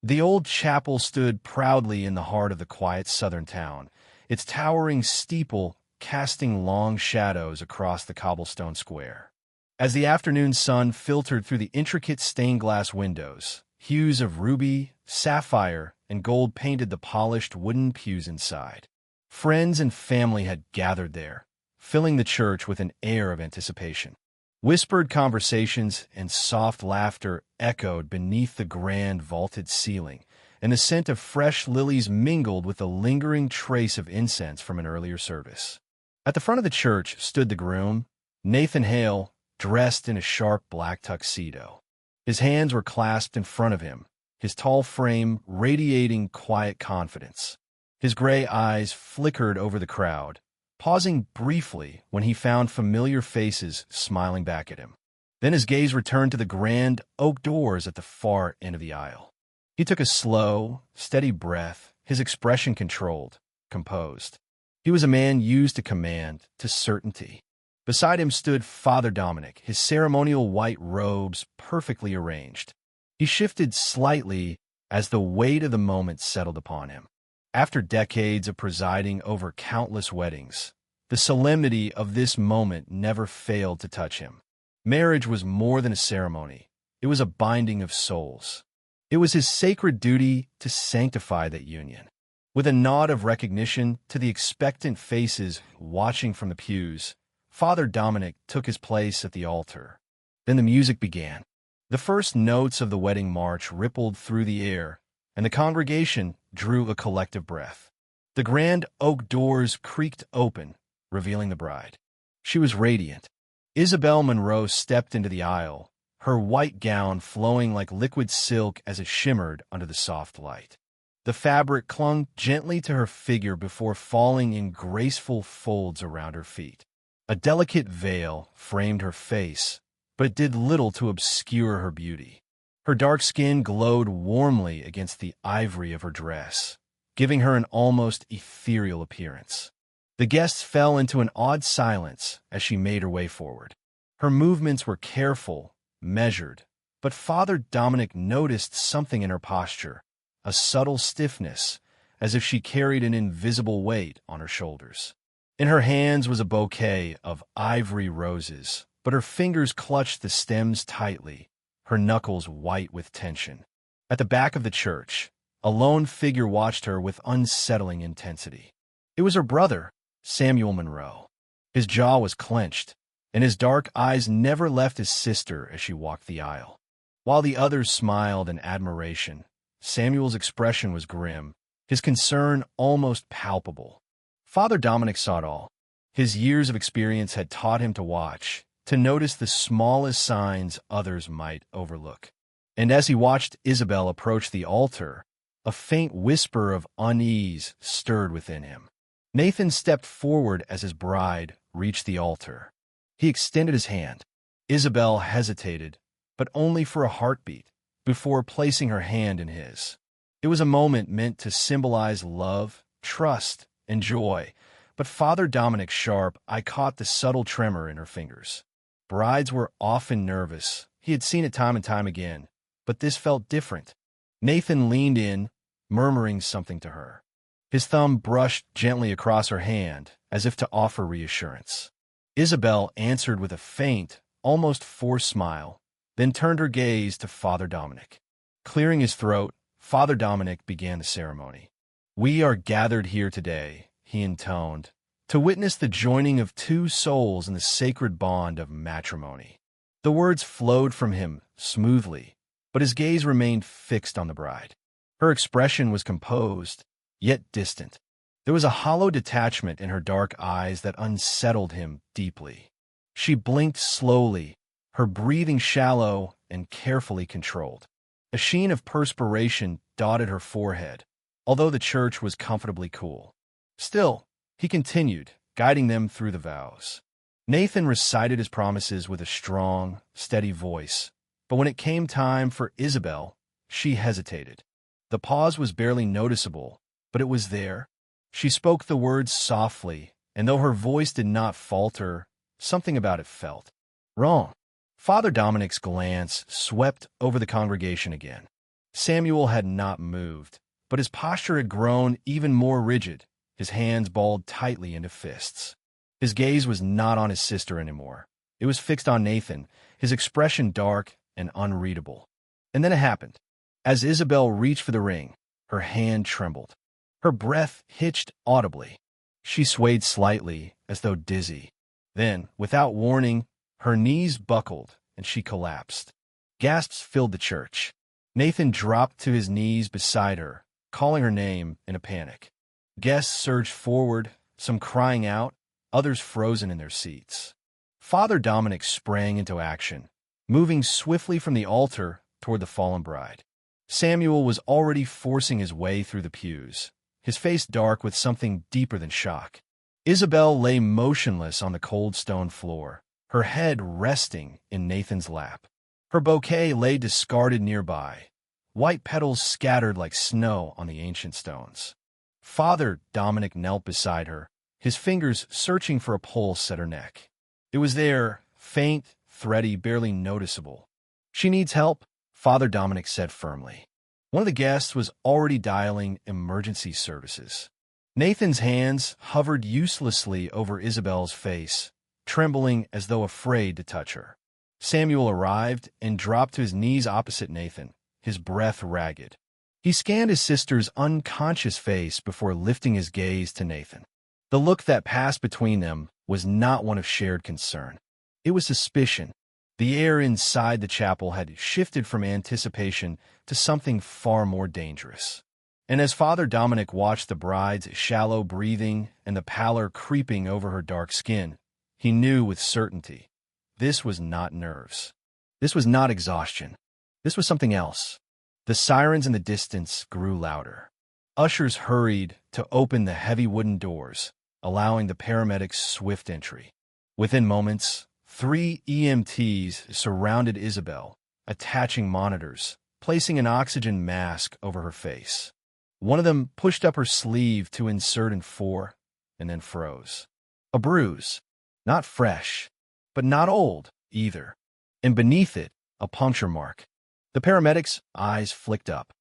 The old chapel stood proudly in the heart of the quiet southern town, its towering steeple casting long shadows across the cobblestone square. As the afternoon sun filtered through the intricate stained-glass windows, hues of ruby, sapphire, and gold painted the polished wooden pews inside. Friends and family had gathered there, filling the church with an air of anticipation. Whispered conversations and soft laughter echoed beneath the grand vaulted ceiling, and the scent of fresh lilies mingled with the lingering trace of incense from an earlier service. At the front of the church stood the groom, Nathan Hale, dressed in a sharp black tuxedo. His hands were clasped in front of him, his tall frame radiating quiet confidence. His gray eyes flickered over the crowd, pausing briefly when he found familiar faces smiling back at him. Then his gaze returned to the grand oak doors at the far end of the aisle. He took a slow, steady breath, his expression controlled, composed. He was a man used to command, to certainty. Beside him stood Father Dominic, his ceremonial white robes perfectly arranged. He shifted slightly as the weight of the moment settled upon him. After decades of presiding over countless weddings, the solemnity of this moment never failed to touch him. Marriage was more than a ceremony. It was a binding of souls. It was his sacred duty to sanctify that union. With a nod of recognition to the expectant faces watching from the pews, Father Dominic took his place at the altar. Then the music began. The first notes of the wedding march rippled through the air, and the congregation drew a collective breath. The grand oak doors creaked open, revealing the bride. She was radiant. Isabel Monroe stepped into the aisle, her white gown flowing like liquid silk as it shimmered under the soft light. The fabric clung gently to her figure before falling in graceful folds around her feet. A delicate veil framed her face, but it did little to obscure her beauty. Her dark skin glowed warmly against the ivory of her dress, giving her an almost ethereal appearance. The guests fell into an odd silence as she made her way forward. Her movements were careful, measured, but Father Dominic noticed something in her posture, a subtle stiffness, as if she carried an invisible weight on her shoulders. In her hands was a bouquet of ivory roses, but her fingers clutched the stems tightly, her knuckles white with tension. At the back of the church, a lone figure watched her with unsettling intensity. It was her brother, Samuel Monroe. His jaw was clenched, and his dark eyes never left his sister as she walked the aisle. While the others smiled in admiration, Samuel's expression was grim, his concern almost palpable. Father Dominic saw it all. His years of experience had taught him to watch, to notice the smallest signs others might overlook. And as he watched Isabel approach the altar, a faint whisper of unease stirred within him. Nathan stepped forward as his bride reached the altar. He extended his hand. Isabel hesitated, but only for a heartbeat, before placing her hand in his. It was a moment meant to symbolize love, trust, and joy, but Father Dominic's sharp eye caught the subtle tremor in her fingers. Brides were often nervous. He had seen it time and time again, but this felt different. Nathan leaned in, murmuring something to her. His thumb brushed gently across her hand, as if to offer reassurance. Isabel answered with a faint, almost forced smile, then turned her gaze to Father Dominic. Clearing his throat, Father Dominic began the ceremony. "We are gathered here today," he intoned, "to witness the joining of two souls in the sacred bond of matrimony." The words flowed from him smoothly, but his gaze remained fixed on the bride. Her expression was composed, yet distant. There was a hollow detachment in her dark eyes that unsettled him deeply. She blinked slowly, her breathing shallow and carefully controlled. A sheen of perspiration dotted her forehead, although the church was comfortably cool. Still, he continued, guiding them through the vows. Nathan recited his promises with a strong, steady voice, but when it came time for Isabel, she hesitated. The pause was barely noticeable, but it was there. She spoke the words softly, and though her voice did not falter, something about it felt wrong. Father Dominic's glance swept over the congregation again. Samuel had not moved, but his posture had grown even more rigid, his hands balled tightly into fists. His gaze was not on his sister anymore. It was fixed on Nathan, his expression dark and unreadable. And then it happened. As Isabel reached for the ring, her hand trembled. Her breath hitched audibly. She swayed slightly, as though dizzy. Then, without warning, her knees buckled and she collapsed. Gasps filled the church. Nathan dropped to his knees beside her, calling her name in a panic. Guests surged forward, some crying out, others frozen in their seats. Father Dominic sprang into action, moving swiftly from the altar toward the fallen bride. Samuel was already forcing his way through the pews, his face dark with something deeper than shock. Isabel lay motionless on the cold stone floor, her head resting in Nathan's lap. Her bouquet lay discarded nearby, white petals scattered like snow on the ancient stones. Father Dominic knelt beside her, his fingers searching for a pulse at her neck. It was there, faint, thready, barely noticeable. "She needs help," Father Dominic said firmly. One of the guests was already dialing emergency services. Nathan's hands hovered uselessly over Isabel's face, trembling as though afraid to touch her. Samuel arrived and dropped to his knees opposite Nathan, his breath ragged. He scanned his sister's unconscious face before lifting his gaze to Nathan. The look that passed between them was not one of shared concern. It was suspicion. The air inside the chapel had shifted from anticipation to something far more dangerous. And as Father Dominic watched the bride's shallow breathing and the pallor creeping over her dark skin, he knew with certainty this was not nerves. This was not exhaustion. This was something else. The sirens in the distance grew louder. Ushers hurried to open the heavy wooden doors, allowing the paramedics swift entry. Within moments, 3 EMTs surrounded Isabel, attaching monitors, placing an oxygen mask over her face. One of them pushed up her sleeve to insert N4, and then froze. A bruise, not fresh, but not old either, and beneath it, a puncture mark. The paramedics' eyes flicked up.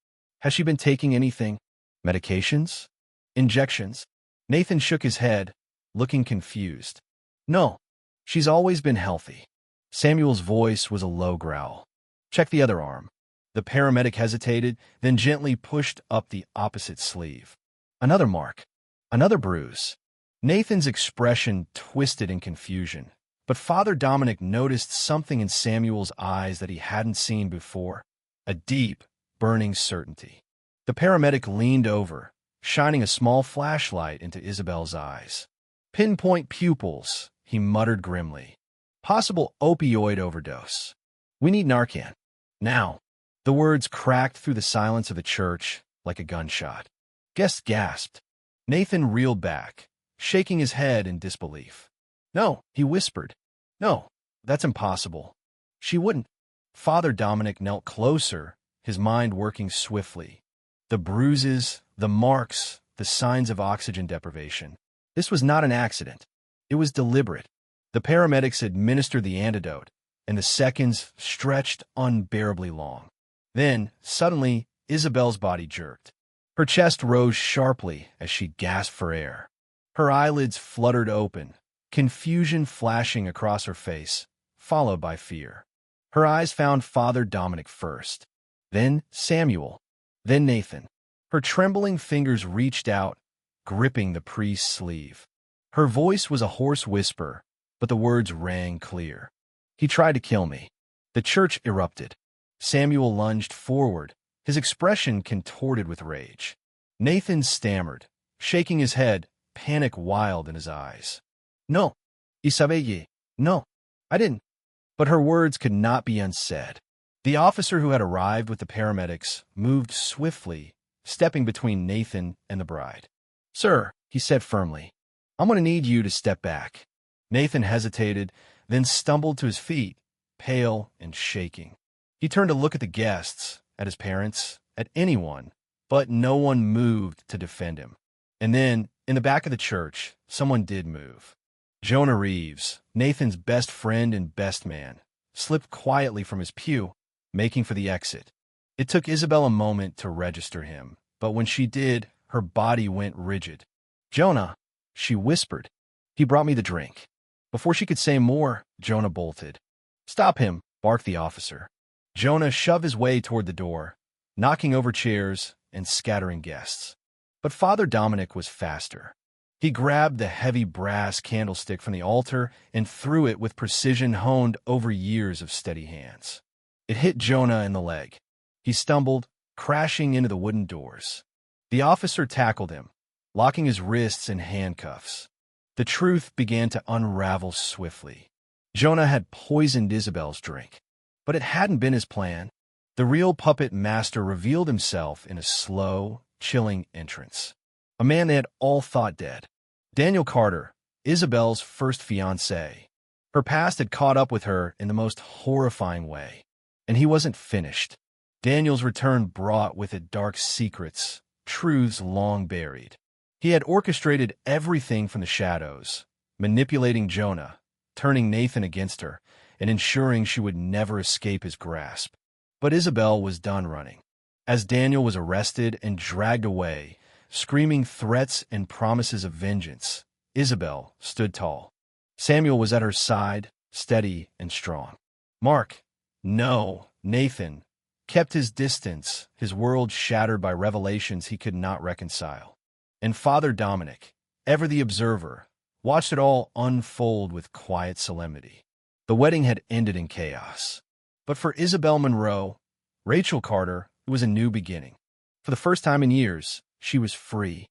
Has she been taking anything? Medications? Injections? Nathan shook his head, looking confused. No, she's always been healthy. Samuel's voice was a low growl. Check the other arm. The paramedic hesitated, then gently pushed up the opposite sleeve. Another mark. Another bruise. Nathan's expression twisted in confusion, but Father Dominic noticed something in Samuel's eyes that he hadn't seen before, a deep, burning certainty. The paramedic leaned over, shining a small flashlight into Isabel's eyes. Pinpoint pupils, he muttered grimly. Possible opioid overdose. We need Narcan. Now. The words cracked through the silence of the church like a gunshot. Guests gasped. Nathan reeled back, shaking his head in disbelief. No, he whispered. No, that's impossible. She wouldn't. Father Dominic knelt closer, his mind working swiftly. The bruises, the marks, the signs of oxygen deprivation. This was not an accident. It was deliberate. The paramedics administered the antidote, and the seconds stretched unbearably long. Then, suddenly, Isabel's body jerked. Her chest rose sharply as she gasped for air. Her eyelids fluttered open, confusion flashing across her face, followed by fear. Her eyes found Father Dominic first, then Samuel, then Nathan. Her trembling fingers reached out, gripping the priest's sleeve. Her voice was a hoarse whisper, but the words rang clear. He tried to kill me. The church erupted. Samuel lunged forward, his expression contorted with rage. Nathan stammered, shaking his head, panic wild in his eyes. No, Isabelle, no, I didn't. But her words could not be unsaid. The officer who had arrived with the paramedics moved swiftly, stepping between Nathan and the bride. Sir, he said firmly, I'm going to need you to step back. Nathan hesitated, then stumbled to his feet, pale and shaking. He turned to look at the guests, at his parents, at anyone, but no one moved to defend him. And then, in the back of the church, someone did move. Jonah Reeves, Nathan's best friend and best man, slipped quietly from his pew, making for the exit. It took Isabel a moment to register him, but when she did, her body went rigid. "Jonah," she whispered. "He brought me the drink." Before she could say more, Jonah bolted. "Stop him," barked the officer. Jonah shoved his way toward the door, knocking over chairs and scattering guests. But Father Dominic was faster. He grabbed the heavy brass candlestick from the altar and threw it with precision honed over years of steady hands. It hit Jonah in the leg. He stumbled, crashing into the wooden doors. The officer tackled him, locking his wrists in handcuffs. The truth began to unravel swiftly. Jonah had poisoned Isabel's drink, but it hadn't been his plan. The real puppet master revealed himself in a slow, chilling entrance. A man they had all thought dead. Daniel Carter, Isabel's first fiancé. Her past had caught up with her in the most horrifying way. And he wasn't finished. Daniel's return brought with it dark secrets, truths long buried. He had orchestrated everything from the shadows, manipulating Jonah, turning Nathan against her, and ensuring she would never escape his grasp. But Isabel was done running. As Daniel was arrested and dragged away, screaming threats and promises of vengeance, Isabel stood tall. Samuel was at her side, steady and strong. Mark, no, Nathan, kept his distance, his world shattered by revelations he could not reconcile. And Father Dominic, ever the observer, watched it all unfold with quiet solemnity. The wedding had ended in chaos. But for Isabel Monroe, Rachel Carter, it was a new beginning. For the first time in years, she was free.